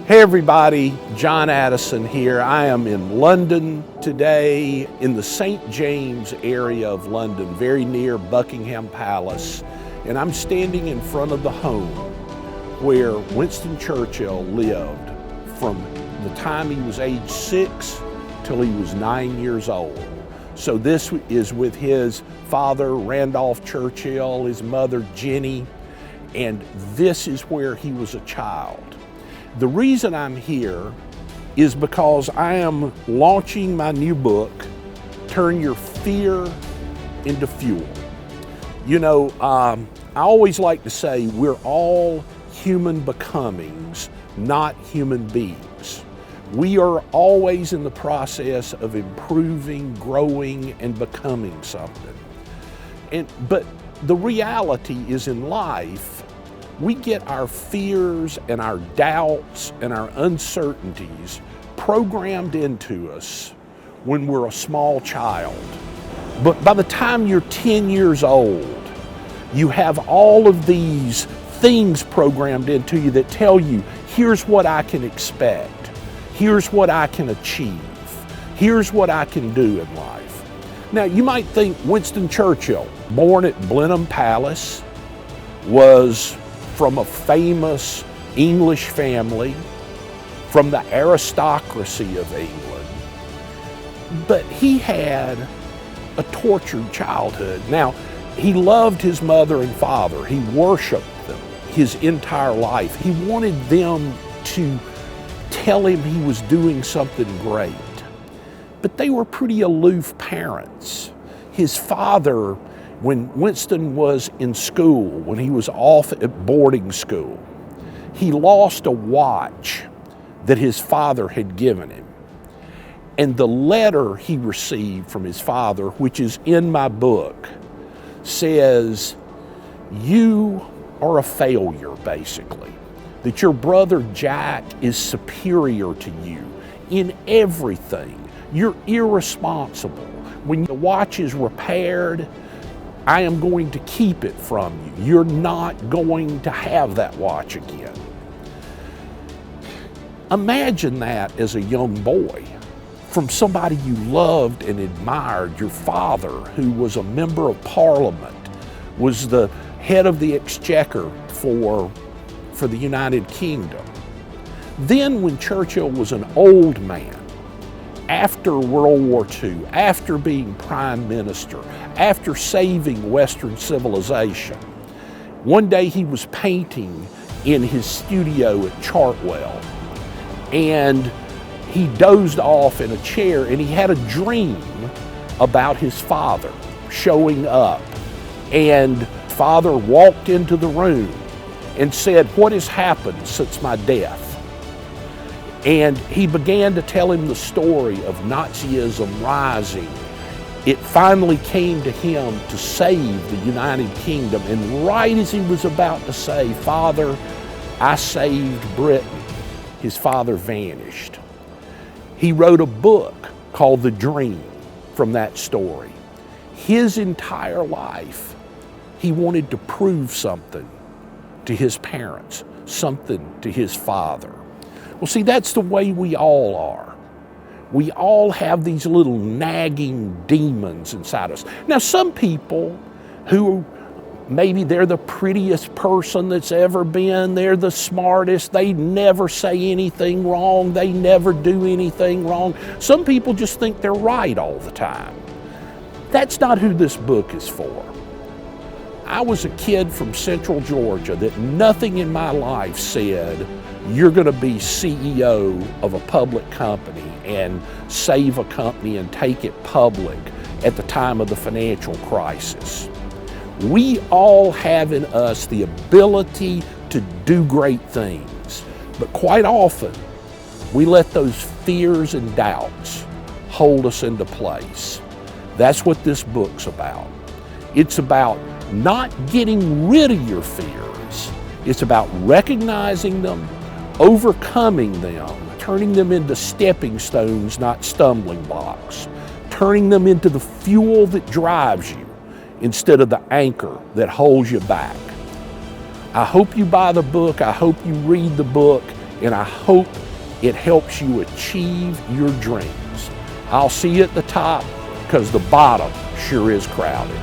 Hey everybody, John Addison here. I am in London today, in the St. James area of London, very near Buckingham Palace, and I'm standing in front of the home where Winston Churchill lived from the time he was age 6 till he was 9 years old. So this is with his father, Randolph Churchill, his mother, Jenny, and this is where he was a child. The reason I'm here is because I am launching my new book, Turn Your Fear into Fuel. You know, I always like to say we're all human becomings, not human beings. We are always in the process of improving, growing, and becoming something. But the reality is in life, we get our fears and our doubts and our uncertainties programmed into us when we're a small child. But by the time you're 10 years old, you have all of these things programmed into you that tell you, here's what I can expect, here's what I can achieve, here's what I can do in life. Now, you might think Winston Churchill, born at Blenheim Palace, was from a famous English family, from the aristocracy of England, but he had a tortured childhood. Now, he loved his mother and father. He worshiped them his entire life. He wanted them to tell him he was doing something great, but they were pretty aloof parents. His father, when Winston was in school, when he was off at boarding school, he lost a watch that his father had given him. And the letter he received from his father, which is in my book, says, you are a failure, basically. That your brother Jack is superior to you in everything. You're irresponsible. When the watch is repaired, I am going to keep it from you. You're not going to have that watch again. Imagine that as a young boy from somebody you loved and admired, your father, who was a member of Parliament, was the head of the exchequer for the United Kingdom. Then when Churchill was an old man, after World War II, after being prime minister, after saving Western civilization, one day he was painting in his studio at Chartwell, and he dozed off in a chair, and he had a dream about his father showing up. And father walked into the room and said, what has happened since my death? And he began to tell him the story of Nazism rising. It finally came to him to save the United Kingdom. And right as he was about to say, Father, I saved Britain, his father vanished. He wrote a book called The Dream from that story. His entire life, he wanted to prove something to his parents, something to his father. Well, see, that's the way we all are. We all have these little nagging demons inside us. Now, some people who maybe they're the prettiest person that's ever been, they're the smartest, they never say anything wrong, they never do anything wrong. Some people just think they're right all the time. That's not who this book is for. I was a kid from Central Georgia that nothing in my life said, you're going to be CEO of a public company and save a company and take it public at the time of the financial crisis. We all have in us the ability to do great things, but quite often we let those fears and doubts hold us into place. That's what this book's about. It's about not getting rid of your fears. It's about recognizing them, overcoming them, turning them into stepping stones, not stumbling blocks, turning them into the fuel that drives you instead of the anchor that holds you back. I hope you buy the book. I hope you read the book. and I hope it helps you achieve your dreams. I'll see you at the top, because the bottom sure is crowded.